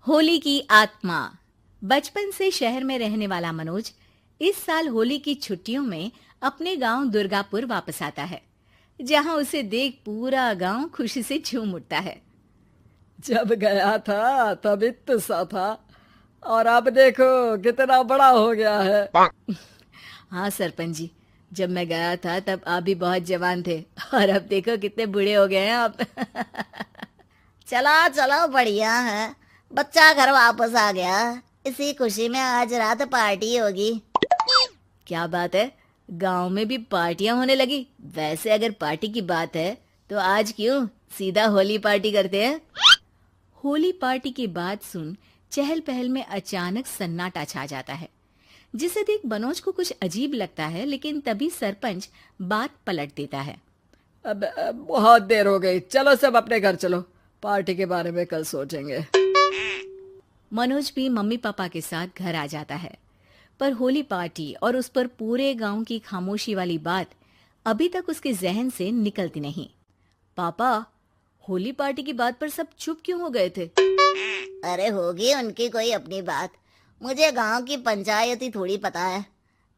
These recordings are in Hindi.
होली की आत्मा। बचपन से शहर में रहने वाला मनोज इस साल होली की छुट्टियों में अपने गांव दुर्गापुर वापस आता है, जहां उसे देख पूरा गांव खुशी से झूम उठता है। जब गया था तब इतना सा था और अब देखो कितना बड़ा हो गया है। हाँ सरपंच जी, जब मैं गया था तब आप भी बहुत जवान थे और अब देखो कितने बूढ़े हो गए हैं आप। चला चलो बढ़िया है। बच्चा घर वापस आ गया। इसी खुशी में आज रात पार्टी होगी। क्या बात है, गांव में भी पार्टियां होने लगी। वैसे अगर पार्टी की बात है तो आज क्यों सीधा होली पार्टी करते हैं। होली पार्टी की बात सुन चहल पहल में अचानक सन्नाटा छा जाता है, जिसे देख मनोज को कुछ अजीब लगता है। लेकिन तभी सरपंच बात पलट देता है। अब बहुत देर हो गई, चलो सब अपने घर चलो, पार्टी के बारे में कल सोचेंगे। मनोज भी मम्मी पापा के साथ घर आ जाता है, पर होली पार्टी और उस पर पूरे गांव की खामोशी वाली बात अभी तक उसके जहन से निकलती नहीं। पापा, होली पार्टी की बात पर सब चुप क्यों हो गए थे? अरे होगी उनकी कोई अपनी बात। मुझे गांव की पंचायत ही थोड़ी पता है।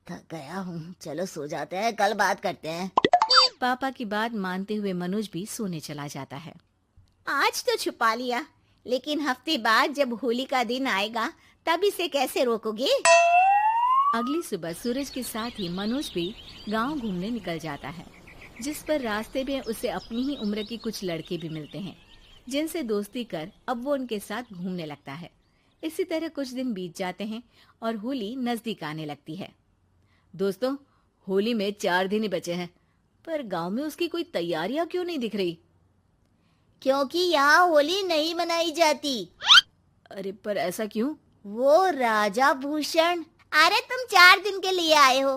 थक गया हूँ, चलो सो जाते हैं, कल बात करते हैं। पापा की बात मानते हुए मनोज भी सोने चला जाता है। आज तो छुपा लिया, लेकिन हफ्ते बाद जब होली का दिन आएगा तब इसे कैसे रोकोगे? अगली सुबह सूरज के साथ ही मनोज भी गांव घूमने निकल जाता है, जिस पर रास्ते में उसे अपनी ही उम्र के कुछ लड़के भी मिलते हैं, जिनसे दोस्ती कर अब वो उनके साथ घूमने लगता है। इसी तरह कुछ दिन बीत जाते हैं और होली नजदीक आने लगती है। दोस्तों, होली में 4 दिन ही बचे हैं, पर गांव में उसकी कोई तैयारियां क्यों नहीं दिख रही? क्योंकि यहाँ होली नहीं मनाई जाती। अरे पर ऐसा क्यों? वो राजा भूषण। अरे तुम 4 दिन के लिए आए हो,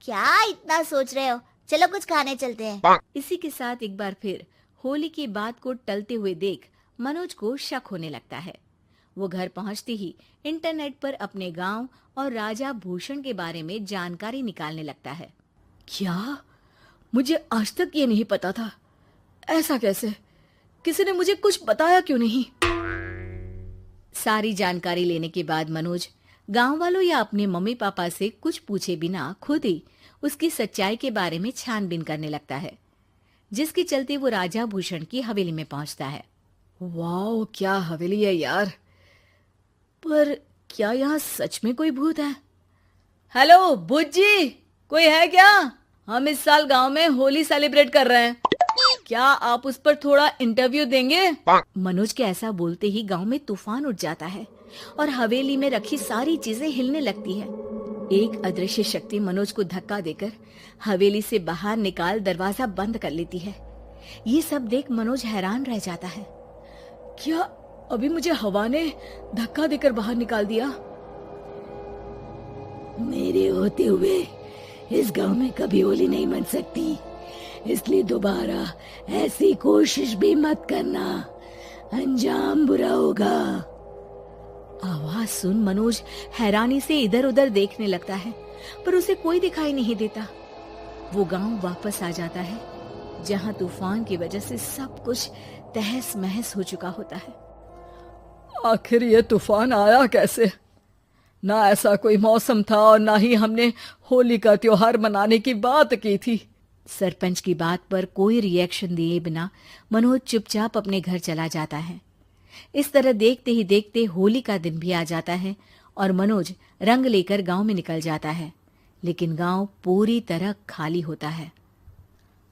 क्या इतना सोच रहे हो? चलो कुछ खाने चलते हैं। इसी के साथ एक बार फिर होली की बात को टलते हुए देख मनोज को शक होने लगता है। वो घर पहुंचते ही इंटरनेट पर अपने गांव और राजा भूषण के बारे में जानकारी निकालने लगता है। क्या? मुझे आज तक ये नहीं पता था। ऐसा कैसे? किसी ने मुझे कुछ बताया क्यों नहीं? सारी जानकारी लेने के बाद मनोज गांव वालों या अपने मम्मी पापा से कुछ पूछे बिना खुद ही उसकी सच्चाई के बारे में छानबीन करने लगता है, जिसके चलते वो राजा भूषण की हवेली में पहुंचता है। वाह, क्या हवेली है यार। पर क्या यहाँ सच में कोई भूत है? हेलो भूत जी, कोई है क्या? हम इस साल गांव में होली सेलिब्रेट कर रहे हैं, क्या आप उस पर थोड़ा इंटरव्यू देंगे? मनोज के ऐसा बोलते ही गांव में तूफान उठ जाता है और हवेली में रखी सारी चीजें हिलने लगती है। एक अदृश्य शक्ति मनोज को धक्का देकर हवेली से बाहर निकाल दरवाजा बंद कर लेती है। ये सब देख मनोज हैरान रह जाता है। क्या अभी मुझे हवा ने धक्का देकर बाहर निकाल दिया? मेरे होते हुए इस गांव में कभी होली नहीं मन सकती, इसलिए दोबारा ऐसी कोशिश भी मत करना, अंजाम बुरा होगा। आवाज सुन मनोज हैरानी से इधर उधर देखने लगता है, पर उसे कोई दिखाई नहीं देता। वो गांव वापस आ जाता है, जहां तूफान की वजह से सब कुछ तहस महस हो चुका होता है। आखिर ये तूफान आया कैसे? ना ऐसा कोई मौसम था और ना ही हमने होली का त्योहार मनाने की बात की थी। सरपंच की बात पर कोई रिएक्शन दिए बिना मनोज चुपचाप अपने घर चला जाता है। इस तरह देखते ही देखते होली का दिन भी आ जाता है और मनोज रंग लेकर गांव में निकल जाता है, लेकिन गांव पूरी तरह खाली होता है।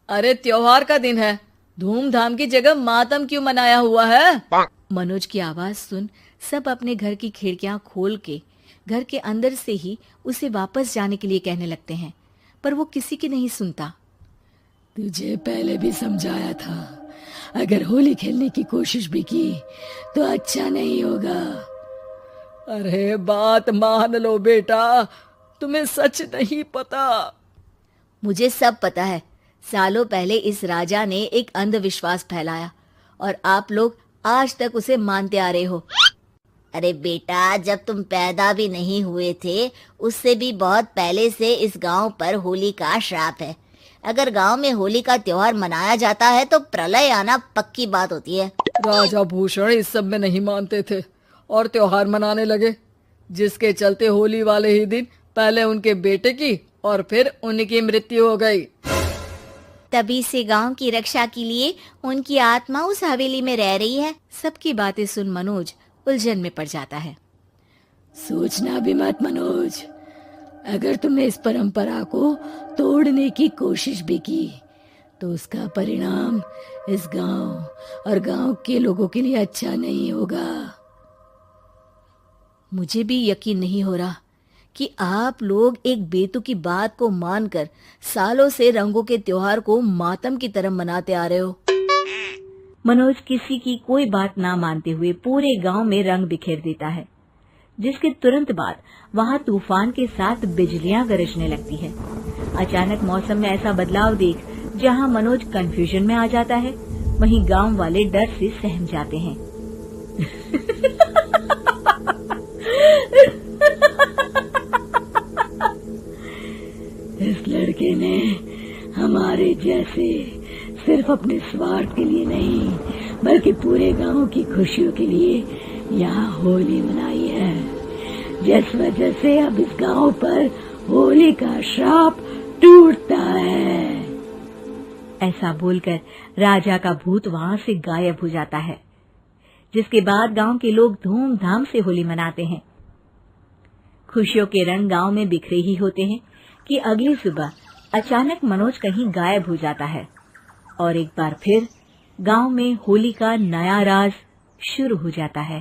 अरे त्योहार का दिन है, धूमधाम की जगह मातम क्यों मनाया हुआ है? मनोज की आवाज सुन सब अपने घर की खिड़कियां खोल के घर के अंदर से ही उसे वापस जाने के लिए कहने लगते हैं, पर वो किसी की नहीं सुनता। तुझे पहले भी समझाया था, अगर होली खेलने की कोशिश भी की तो अच्छा नहीं होगा। अरे बात मान लो बेटा, तुम्हें सच नहीं पता। मुझे सब पता है। सालों पहले इस राजा ने एक अंधविश्वास फैलाया और आप लोग आज तक उसे मानते आ रहे हो। अरे बेटा, जब तुम पैदा भी नहीं हुए थे उससे भी बहुत पहले से इस गांव पर होली का श्राप है। अगर गांव में होली का त्योहार मनाया जाता है तो प्रलय आना पक्की बात होती है। राजा भूषण इस सब में नहीं मानते थे और त्योहार मनाने लगे, जिसके चलते होली वाले ही दिन पहले उनके बेटे की और फिर उनकी मृत्यु हो गई। तभी से गांव की रक्षा के लिए उनकी आत्मा उस हवेली में रह रही है। सबकी बातें सुन मनोज उलझन में पड़ जाता है। सोचना भी मत मनोज, अगर तुमने इस परंपरा को तोड़ने की कोशिश भी की तो उसका परिणाम इस गांव और गांव के लोगों के लिए अच्छा नहीं होगा। मुझे भी यकीन नहीं हो रहा कि आप लोग एक बेतुकी बात को मानकर सालों से रंगों के त्योहार को मातम की तरह मनाते आ रहे हो। मनोज किसी की कोई बात ना मानते हुए पूरे गांव में रंग बिखेर देता है, जिसके तुरंत बाद वहां तूफान के साथ बिजलियां गरजने लगती है। अचानक मौसम में ऐसा बदलाव देख जहां मनोज कंफ्यूजन में आ जाता है, वहीं गांव वाले डर से सहम जाते हैं। इस लड़के ने हमारे जैसे सिर्फ अपने स्वार्थ के लिए नहीं बल्कि पूरे गांव की खुशियों के लिए यहाँ होली मनाई है, जिस वजह से अब इस गांव पर होली का श्राप टूटता है। ऐसा बोलकर राजा का भूत वहां से गायब हो जाता है, जिसके बाद गांव के लोग धूमधाम से होली मनाते हैं। खुशियों के रंग गांव में बिखरे ही होते हैं कि अगली सुबह अचानक मनोज कहीं गायब हो जाता है और एक बार फिर गांव में होली का नया राज शुरू हो जाता है।